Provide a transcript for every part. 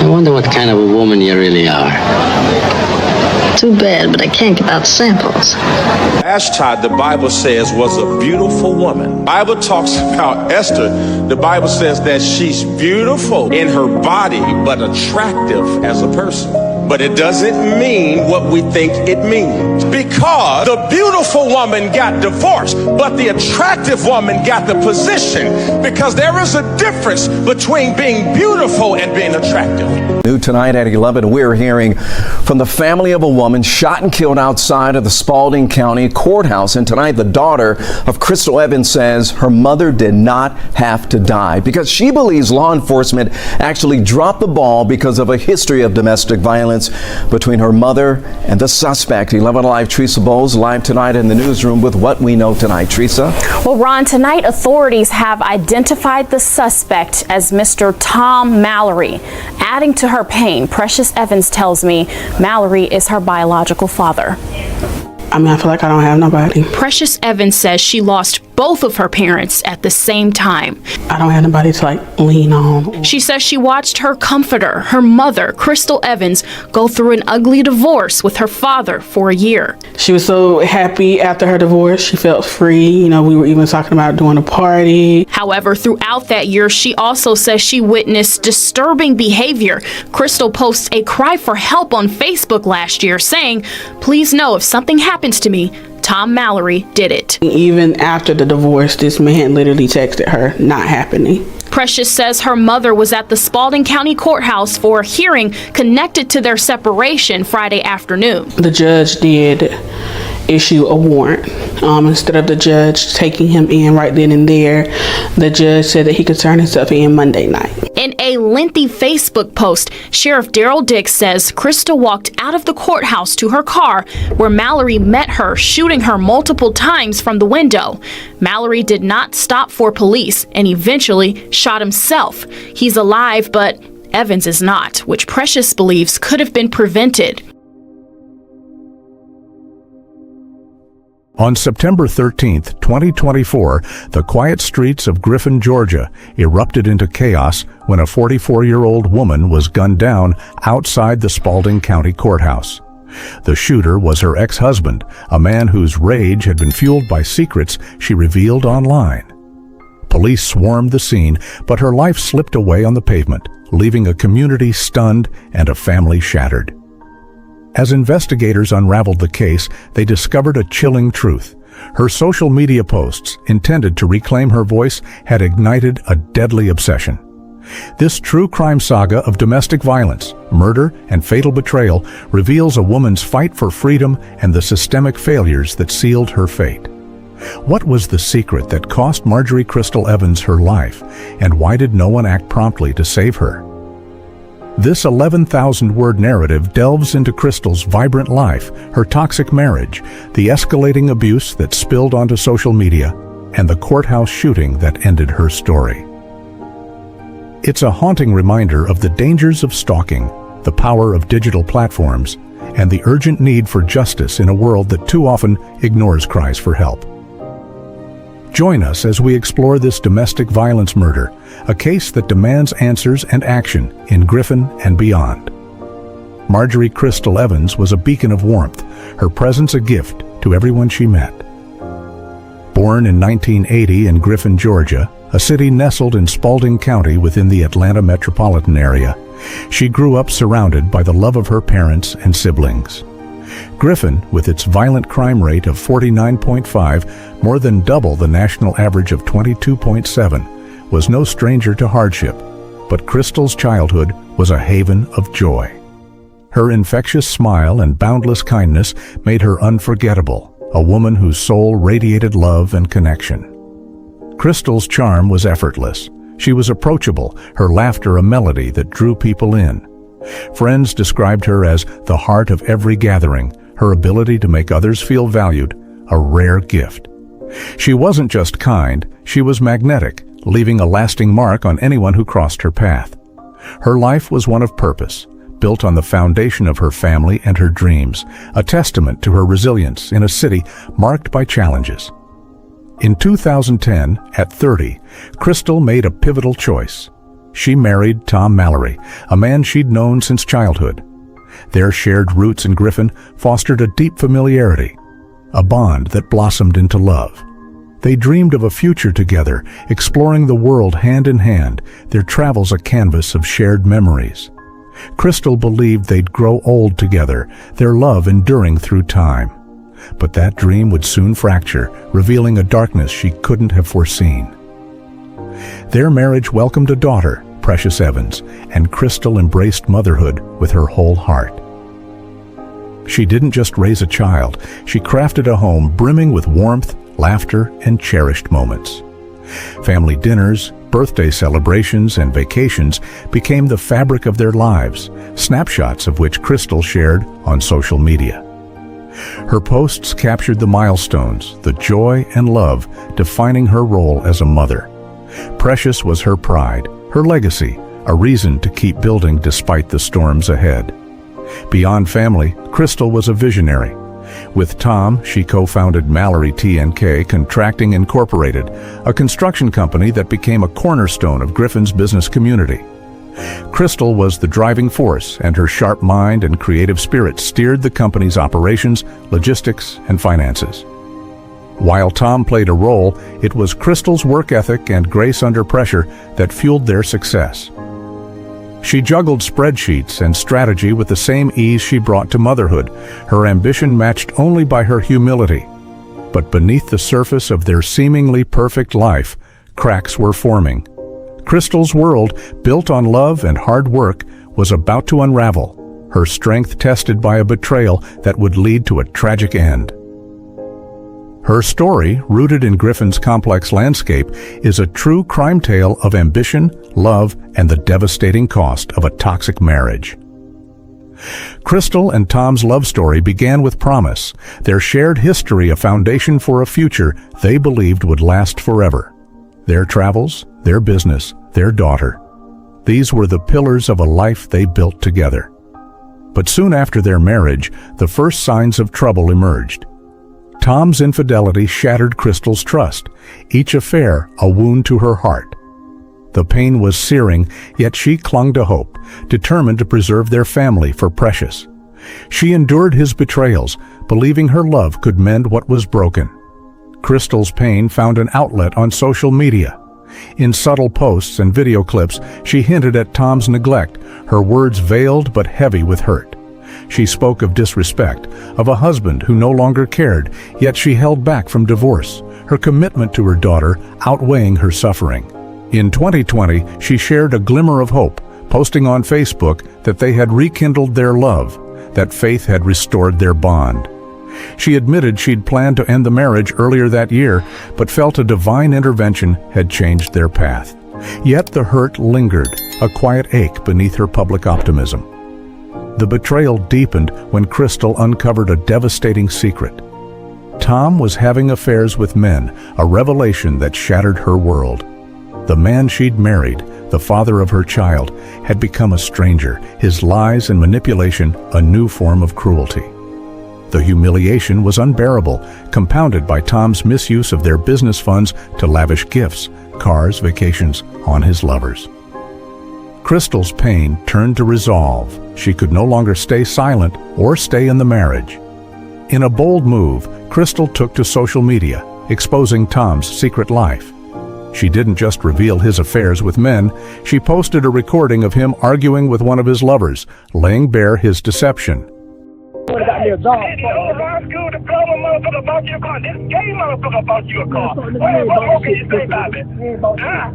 wonder what kind of a woman you really are. Too bad, but I can't give out samples. Ashtot, the Bible says, was a beautiful woman. The Bible talks about Esther. The Bible says that she's beautiful in her body, but attractive as a person. But it doesn't mean what we think it means. Because the beautiful woman got divorced, but the attractive woman got the position. Because there is a difference between being beautiful and being attractive. New tonight at 11, we're hearing from the family of a woman shot and killed outside of the Spalding County Courthouse. And tonight, the daughter of Crystal Evans says her mother did not have to die because she believes law enforcement actually dropped the ball because of a history of domestic violence between her mother and the suspect. 11 Alive, Teresa Bowles, live tonight in the newsroom with what we know tonight. Teresa? Well, Ron, tonight authorities have identified the suspect as Mr. Tom Mallory. Adding to her pain, Precious Evans tells me Mallory is her biological father. I mean, I feel like I don't have nobody. Precious Evans says she lost both of her parents at the same time. I don't have nobody to lean on. She says she watched her comforter, her mother, Crystal Evans, go through an ugly divorce with her father for a year. She was so happy after her divorce. She felt free. You know, we were even talking about doing a party. However, throughout that year, she also says she witnessed disturbing behavior. Crystal posts a cry for help on Facebook last year saying, "Please know if something happens to me, Tom Mallory did it." Even after the divorce, this man literally texted her, "Not happening." Precious says her mother was at the Spalding County Courthouse for a hearing connected to their separation Friday afternoon. The judge did issue a warrant. Instead of the judge taking him in right then and there, the judge said that he could turn himself in Monday night. In a lengthy Facebook post, Sheriff Daryl Dix says Crystal walked out of the courthouse to her car where Mallory met her, shooting her multiple times from the window. Mallory did not stop for police and eventually shot himself. He's alive, but Evans is not, which Precious believes could have been prevented. On September 13, 2024, the quiet streets of Griffin, Georgia, erupted into chaos when a 44-year-old woman was gunned down outside the Spalding County Courthouse. The shooter was her ex-husband, a man whose rage had been fueled by secrets she revealed online. Police swarmed the scene, but her life slipped away on the pavement, leaving a community stunned and a family shattered. As investigators unraveled the case, they discovered a chilling truth. Her social media posts, intended to reclaim her voice, had ignited a deadly obsession. This true crime saga of domestic violence, murder, and fatal betrayal reveals a woman's fight for freedom and the systemic failures that sealed her fate. What was the secret that cost Marjorie Crystal Evans her life, and why did no one act promptly to save her? This 11,000-word narrative delves into Crystal's vibrant life, her toxic marriage, the escalating abuse that spilled onto social media, and the courthouse shooting that ended her story. It's a haunting reminder of the dangers of stalking, the power of digital platforms, and the urgent need for justice in a world that too often ignores cries for help. Join us as we explore this domestic violence murder, a case that demands answers and action in Griffin and beyond. Marjorie Crystal Evans was a beacon of warmth, her presence a gift to everyone she met. Born in 1980 in Griffin, Georgia, a city nestled in Spalding County within the Atlanta metropolitan area, she grew up surrounded by the love of her parents and siblings. Griffin, with its violent crime rate of 49.5, more than double the national average of 22.7, was no stranger to hardship, but Crystal's childhood was a haven of joy. Her infectious smile and boundless kindness made her unforgettable, a woman whose soul radiated love and connection. Crystal's charm was effortless. She was approachable, her laughter a melody that drew people in. Friends described her as the heart of every gathering, her ability to make others feel valued, a rare gift. She wasn't just kind, she was magnetic, leaving a lasting mark on anyone who crossed her path. Her life was one of purpose, built on the foundation of her family and her dreams, a testament to her resilience in a city marked by challenges. In 2010, at 30, Crystal made a pivotal choice. She married Tom Mallory, a man she'd known since childhood. Their shared roots in Griffin fostered a deep familiarity, a bond that blossomed into love. They dreamed of a future together, exploring the world hand in hand, their travels a canvas of shared memories. Crystal believed they'd grow old together, their love enduring through time. But that dream would soon fracture, revealing a darkness she couldn't have foreseen. Their marriage welcomed a daughter, Precious Evans, and Crystal embraced motherhood with her whole heart. She didn't just raise a child, she crafted a home brimming with warmth, laughter, and cherished moments. Family dinners, birthday celebrations, and vacations became the fabric of their lives, snapshots of which Crystal shared on social media. Her posts captured the milestones, the joy and love defining her role as a mother. Precious was her pride, her legacy, a reason to keep building despite the storms ahead. Beyond family, Crystal was a visionary. With Tom, she co-founded Mallory T&K Contracting Incorporated, a construction company that became a cornerstone of Griffin's business community. Crystal was the driving force, and her sharp mind and creative spirit steered the company's operations, logistics, and finances. While Tom played a role, it was Crystal's work ethic and grace under pressure that fueled their success. She juggled spreadsheets and strategy with the same ease she brought to motherhood, her ambition matched only by her humility. But beneath the surface of their seemingly perfect life, cracks were forming. Crystal's world, built on love and hard work, was about to unravel, her strength tested by a betrayal that would lead to a tragic end. Her story, rooted in Griffin's complex landscape, is a true crime tale of ambition, love, and the devastating cost of a toxic marriage. Crystal and Tom's love story began with promise, their shared history a foundation for a future they believed would last forever. Their travels, their business, their daughter. These were the pillars of a life they built together. But soon after their marriage, the first signs of trouble emerged. Tom's infidelity shattered Crystal's trust, each affair a wound to her heart. The pain was searing, yet she clung to hope, determined to preserve their family for Precious. She endured his betrayals, believing her love could mend what was broken. Crystal's pain found an outlet on social media. In subtle posts and video clips, she hinted at Tom's neglect, her words veiled but heavy with hurt. She spoke of disrespect, of a husband who no longer cared, yet she held back from divorce, her commitment to her daughter outweighing her suffering. In 2020, she shared a glimmer of hope, posting on Facebook that they had rekindled their love, that faith had restored their bond. She admitted she'd planned to end the marriage earlier that year, but felt a divine intervention had changed their path. Yet the hurt lingered, a quiet ache beneath her public optimism. The betrayal deepened when Crystal uncovered a devastating secret. Tom was having affairs with men, a revelation that shattered her world. The man she'd married, the father of her child, had become a stranger, his lies and manipulation a new form of cruelty. The humiliation was unbearable, compounded by Tom's misuse of their business funds to lavish gifts, cars, vacations on his lovers. Crystal's pain turned to resolve. She could no longer stay silent or stay in the marriage. In a bold move, Crystal took to social media, exposing Tom's secret life. She didn't just reveal his affairs with men, she posted a recording of him arguing with one of his lovers, laying bare his deception. What about me a job? High school diploma motherfucker bought you a car. This gay motherfucker bought you a car. What more can you say about it? Huh?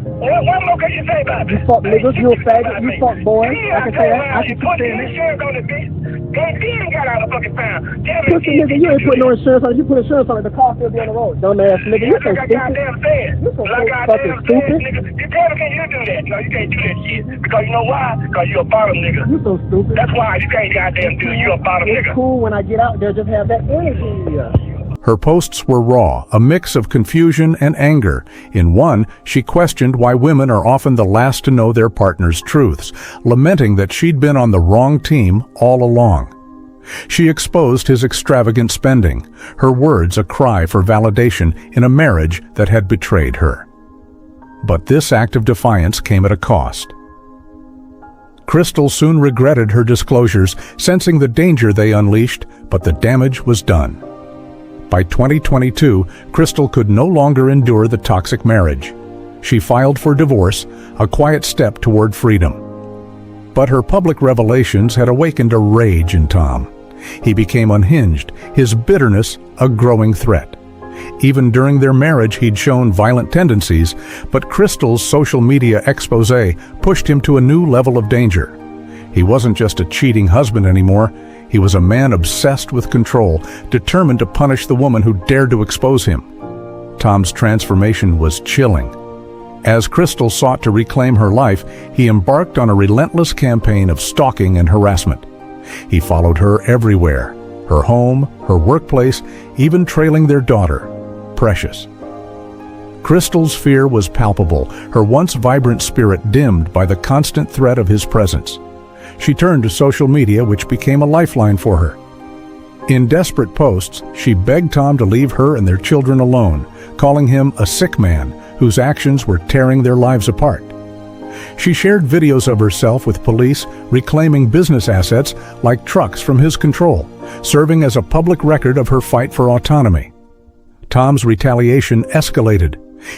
What more can you say about it? You fuck niggas, you a faggot, you fuck boys. I can say that. I can keep saying that. Insurance on the bitch. Then got out of fucking town. Pussy nigga, you ain't put no insurance on it. You put insurance on it, the car still be on the road. Dumbass nigga, you so stupid. You so fucking stupid. You tell me, can you do that? No, you can't do that shit. Because you know why? Because you a bottom nigga. You so stupid. That's why you can't goddamn do it. You a bottom nigga. It's cool when I get out there, just have that energy. Her posts were raw, a mix of confusion and anger. In one, she questioned why women are often the last to know their partner's truths, lamenting that she'd been on the wrong team all along. She exposed his extravagant spending, her words a cry for validation in a marriage that had betrayed her. But this act of defiance came at a cost. Crystal soon regretted her disclosures, sensing the danger they unleashed, but the damage was done. By 2022, Crystal could no longer endure the toxic marriage. She filed for divorce, a quiet step toward freedom. But her public revelations had awakened a rage in Tom. He became unhinged, his bitterness a growing threat. Even during their marriage, he'd shown violent tendencies, but Crystal's social media expose pushed him to a new level of danger. He wasn't just a cheating husband anymore. He was a man obsessed with control, determined to punish the woman who dared to expose him. Tom's transformation was chilling. As Crystal sought to reclaim her life, he embarked on a relentless campaign of stalking and harassment. He followed her everywhere, her home, her workplace, even trailing their daughter, Precious. Crystal's fear was palpable, her once vibrant spirit dimmed by the constant threat of his presence. She turned to social media, which became a lifeline for her. In desperate posts, she begged Tom to leave her and their children alone, calling him a sick man whose actions were tearing their lives apart. She shared videos of herself with police, reclaiming business assets like trucks from his control, serving as a public record of her fight for autonomy. Tom's retaliation escalated.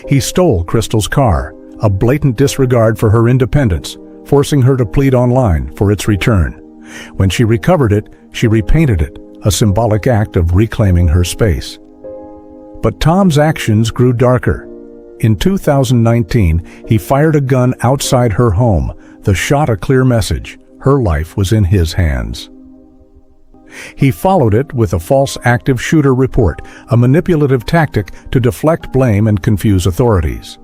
He stole Crystal's car, a blatant disregard for her independence, forcing her to plead online for its return. When she recovered it, she repainted it, a symbolic act of reclaiming her space. But Tom's actions grew darker. In 2019, he fired a gun outside her home, the shot a clear message: her life was in his hands. He followed it with a false active shooter report, a manipulative tactic to deflect blame and confuse authorities.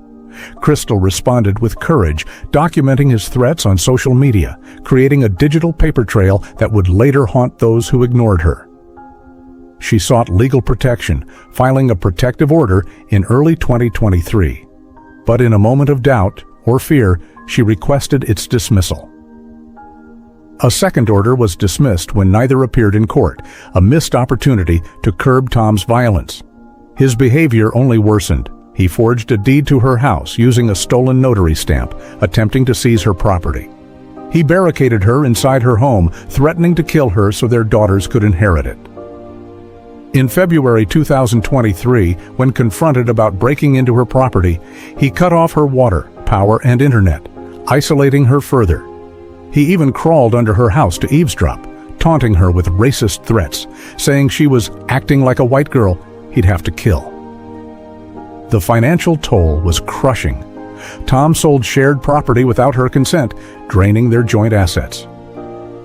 Crystal responded with courage, documenting his threats on social media, creating a digital paper trail that would later haunt those who ignored her. She sought legal protection, filing a protective order in early 2023. But in a moment of doubt or fear, she requested its dismissal. A second order was dismissed when neither appeared in court, a missed opportunity to curb Tom's violence. His behavior only worsened. He forged a deed to her house using a stolen notary stamp, attempting to seize her property. He barricaded her inside her home, threatening to kill her so their daughters could inherit it. In February 2023, when confronted about breaking into her property, he cut off her water, power, and internet, isolating her further. He even crawled under her house to eavesdrop, taunting her with racist threats, saying she was acting like a white girl he'd have to kill. The financial toll was crushing. Tom sold shared property without her consent, draining their joint assets.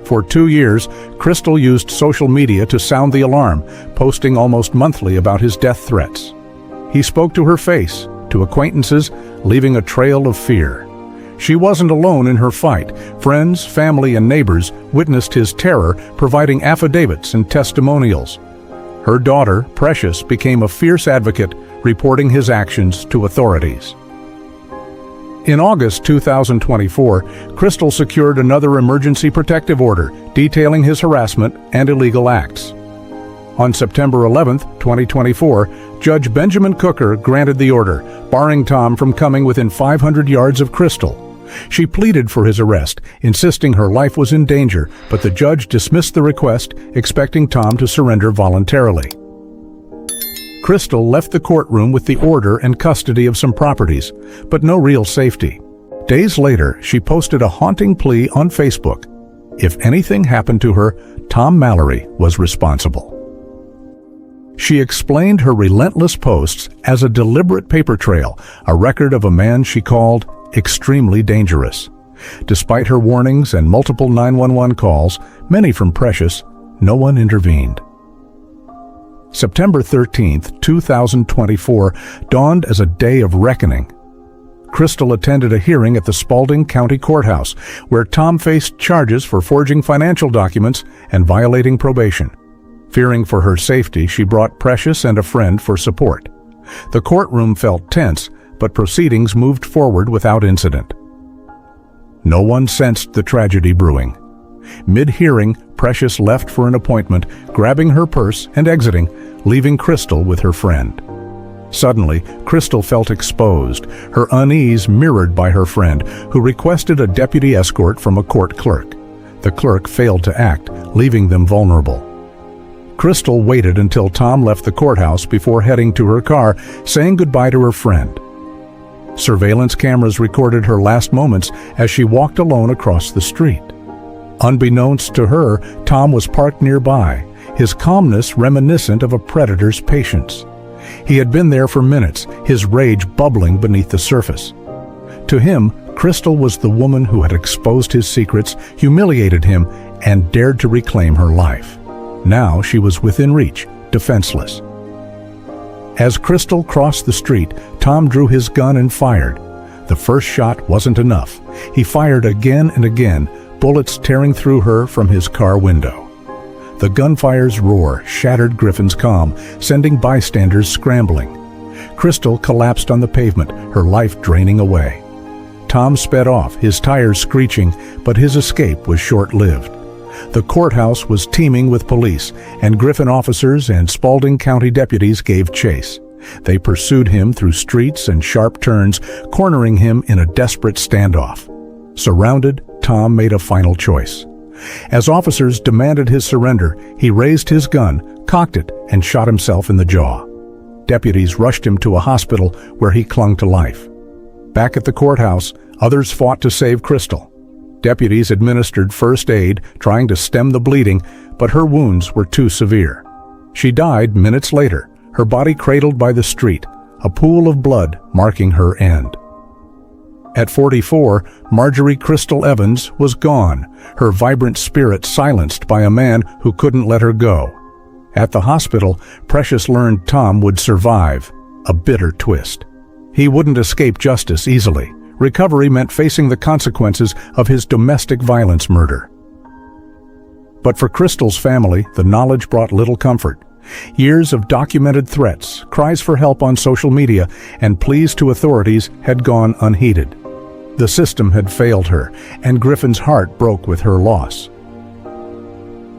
For 2 years, Crystal used social media to sound the alarm, posting almost monthly about his death threats. He spoke to her face, to acquaintances, leaving a trail of fear. She wasn't alone in her fight. Friends, family, and neighbors witnessed his terror, providing affidavits and testimonials. Her daughter, Precious, became a fierce advocate, reporting his actions to authorities. In August 2024, Crystal secured another emergency protective order detailing his harassment and illegal acts. On September 11, 2024, Judge Benjamin Cooker granted the order, barring Tom from coming within 500 yards of Crystal. She pleaded for his arrest, insisting her life was in danger, but the judge dismissed the request, expecting Tom to surrender voluntarily. Crystal left the courtroom with the order and custody of some properties, but no real safety. Days later, she posted a haunting plea on Facebook. If anything happened to her, Tom Mallory was responsible. She explained her relentless posts as a deliberate paper trail, a record of a man she called extremely dangerous. Despite her warnings and multiple 911 calls, many from Precious, no one intervened. September 13, 2024, dawned as a day of reckoning. Crystal attended a hearing at the Spalding County Courthouse, where Tom faced charges for forging financial documents and violating probation. Fearing for her safety, she brought Precious and a friend for support. The courtroom felt tense, but proceedings moved forward without incident. No one sensed the tragedy brewing. Mid-hearing, Precious left for an appointment, grabbing her purse and exiting, leaving Crystal with her friend. Suddenly, Crystal felt exposed, her unease mirrored by her friend, who requested a deputy escort from a court clerk. The clerk failed to act, leaving them vulnerable. Crystal waited until Tom left the courthouse before heading to her car, saying goodbye to her friend. Surveillance cameras recorded her last moments as she walked alone across the street. Unbeknownst to her, Tom was parked nearby, his calmness reminiscent of a predator's patience. He had been there for minutes, his rage bubbling beneath the surface. To him, Crystal was the woman who had exposed his secrets, humiliated him, and dared to reclaim her life. Now she was within reach, defenseless. As Crystal crossed the street, Tom drew his gun and fired. The first shot wasn't enough. He fired again and again, bullets tearing through her from his car window. The gunfire's roar shattered Griffin's calm, sending bystanders scrambling. Crystal collapsed on the pavement, her life draining away. Tom sped off, his tires screeching, but his escape was short-lived. The courthouse was teeming with police, and Griffin officers and Spalding County deputies gave chase. They pursued him through streets and sharp turns, cornering him in a desperate standoff. Surrounded, Tom made a final choice. As officers demanded his surrender, he raised his gun, cocked it, and shot himself in the jaw. Deputies rushed him to a hospital where he clung to life. Back at the courthouse, others fought to save Crystal. Deputies administered first aid, trying to stem the bleeding, but her wounds were too severe. She died minutes later, her body cradled by the street, a pool of blood marking her end. At 44, Marjorie Crystal Evans was gone, her vibrant spirit silenced by a man who couldn't let her go. At the hospital, Precious learned Tom would survive, a bitter twist. He wouldn't escape justice easily. Recovery meant facing the consequences of his domestic violence murder. But for Crystal's family, the knowledge brought little comfort. Years of documented threats, cries for help on social media, and pleas to authorities had gone unheeded. The system had failed her, and Griffin's heart broke with her loss.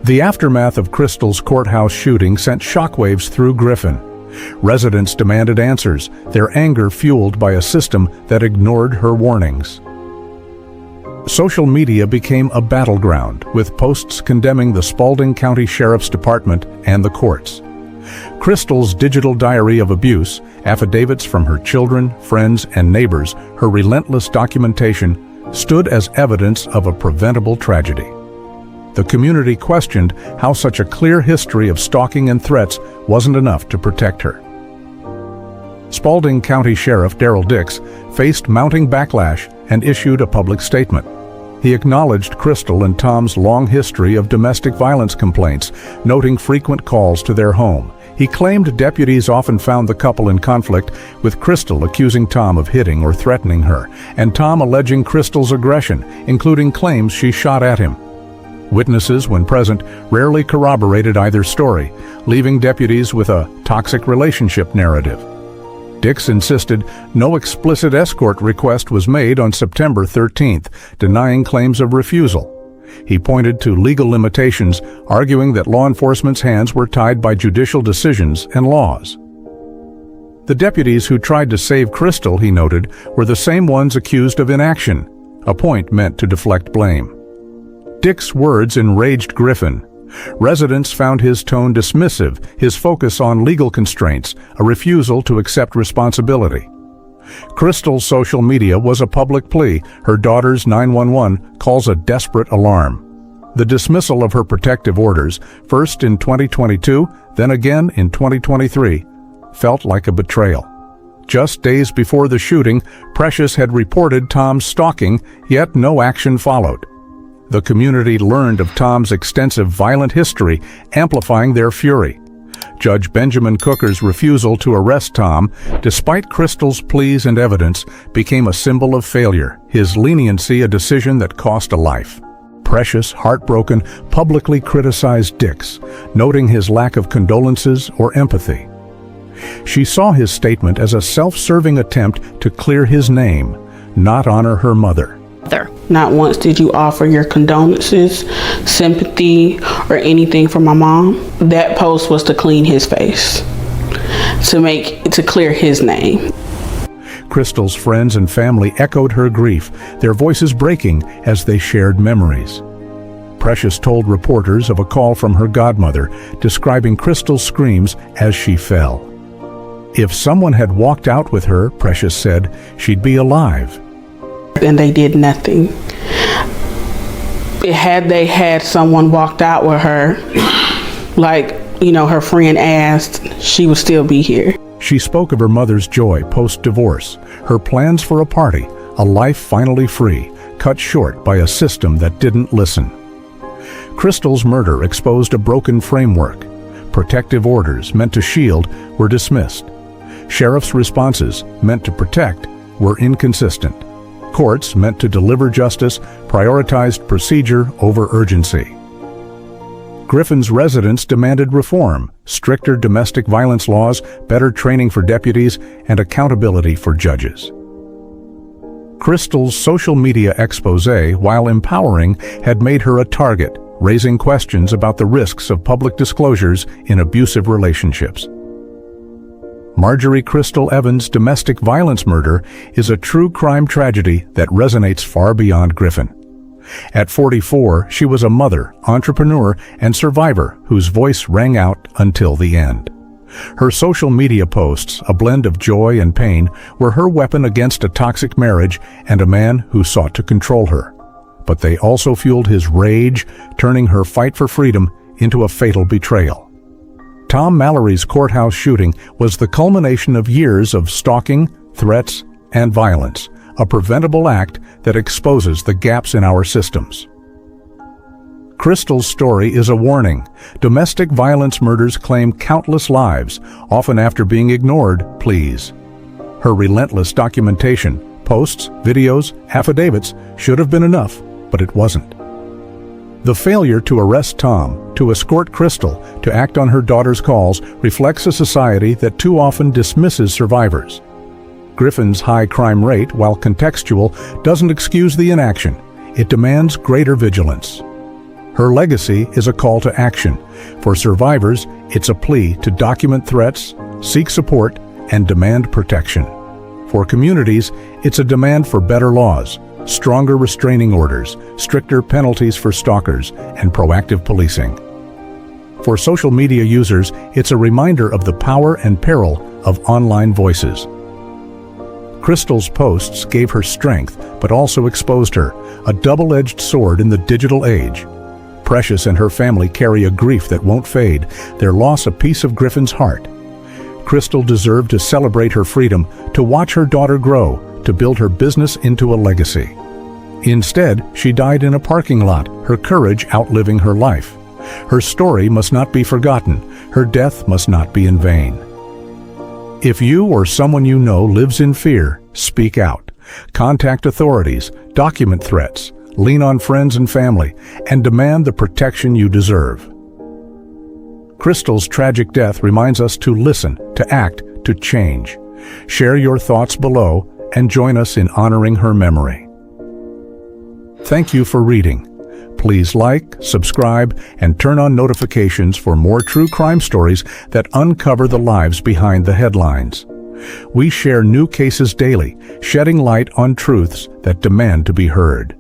The aftermath of Crystal's courthouse shooting sent shockwaves through Griffin. Residents demanded answers, their anger fueled by a system that ignored her warnings. Social media became a battleground, with posts condemning the Spalding County Sheriff's Department and the courts. Crystal's digital diary of abuse, affidavits from her children, friends, and neighbors, her relentless documentation, stood as evidence of a preventable tragedy. The community questioned how such a clear history of stalking and threats wasn't enough to protect her. Spalding County Sheriff Daryl Dix faced mounting backlash and issued a public statement. He acknowledged Crystal and Tom's long history of domestic violence complaints, noting frequent calls to their home. He claimed deputies often found the couple in conflict, with Crystal accusing Tom of hitting or threatening her, and Tom alleging Crystal's aggression, including claims she shot at him. Witnesses, when present, rarely corroborated either story, leaving deputies with a toxic relationship narrative. Dix insisted no explicit escort request was made on September 13th, denying claims of refusal. He pointed to legal limitations, arguing that law enforcement's hands were tied by judicial decisions and laws. The deputies who tried to save Crystal, he noted, were the same ones accused of inaction, a point meant to deflect blame. Dick's words enraged Griffin. Residents found his tone dismissive, his focus on legal constraints, a refusal to accept responsibility. Crystal's social media was a public plea. Her daughter's 911 calls a desperate alarm. The dismissal of her protective orders, first in 2022, then again in 2023, felt like a betrayal. Just days before the shooting, Precious had reported Tom's stalking, yet no action followed. The community learned of Tom's extensive violent history, amplifying their fury. Judge Benjamin Cooker's refusal to arrest Tom, despite Crystal's pleas and evidence, became a symbol of failure, his leniency a decision that cost a life. Precious, heartbroken, publicly criticized Dix, noting his lack of condolences or empathy. She saw his statement as a self-serving attempt to clear his name, not honor her mother. Not once did you offer your condolences, sympathy, or anything for my mom. That post was to clean his face, to to clear his name. Crystal's friends and family echoed her grief, their voices breaking as they shared memories. Precious told reporters of a call from her godmother describing Crystal's screams as she fell. If someone had walked out with her, Precious said, she'd be alive. And they did nothing. Had they had someone walked out with her, like, her friend asked, she would still be here. She spoke of her mother's joy post-divorce, her plans for a party, a life finally free, cut short by a system that didn't listen. Crystal's murder exposed a broken framework. Protective orders meant to shield were dismissed. Sheriff's responses, meant to protect, were inconsistent. Courts, meant to deliver justice, prioritized procedure over urgency. Griffin's residents demanded reform, stricter domestic violence laws, better training for deputies, and accountability for judges. Crystal's social media expose, while empowering, had made her a target, raising questions about the risks of public disclosures in abusive relationships. Marjorie Crystal Evans' domestic violence murder is a true crime tragedy that resonates far beyond Griffin. At 44, she was a mother, entrepreneur, and survivor whose voice rang out until the end. Her social media posts, a blend of joy and pain, were her weapon against a toxic marriage and a man who sought to control her. But they also fueled his rage, turning her fight for freedom into a fatal betrayal. Tom Mallory's courthouse shooting was the culmination of years of stalking, threats, and violence, a preventable act that exposes the gaps in our systems. Crystal's story is a warning. Domestic violence murders claim countless lives, often after being ignored pleas. Her relentless documentation, posts, videos, affidavits should have been enough, but it wasn't. The failure to arrest Tom, to escort Crystal, to act on her daughter's calls reflects a society that too often dismisses survivors. Griffin's high crime rate, while contextual, doesn't excuse the inaction. It demands greater vigilance. Her legacy is a call to action. For survivors, it's a plea to document threats, seek support, and demand protection. For communities, it's a demand for better laws, stronger restraining orders, stricter penalties for stalkers, and proactive policing. For social media users, it's a reminder of the power and peril of online voices. Crystal's posts gave her strength, but also exposed her, a double-edged sword in the digital age. Precious and her family carry a grief that won't fade, their loss a piece of Griffin's heart. Crystal deserved to celebrate her freedom, to watch her daughter grow, to build her business into a legacy. Instead, she died in a parking lot, her courage outliving her life. Her story must not be forgotten. Her death must not be in vain. If you or someone you know lives in fear, speak out. Contact authorities, document threats, lean on friends and family, and demand the protection you deserve. Crystal's tragic death reminds us to listen, to act, to change. Share your thoughts below and join us in honoring her memory. Thank you for reading. Please like, subscribe, and turn on notifications for more true crime stories that uncover the lives behind the headlines. We share new cases daily, shedding light on truths that demand to be heard.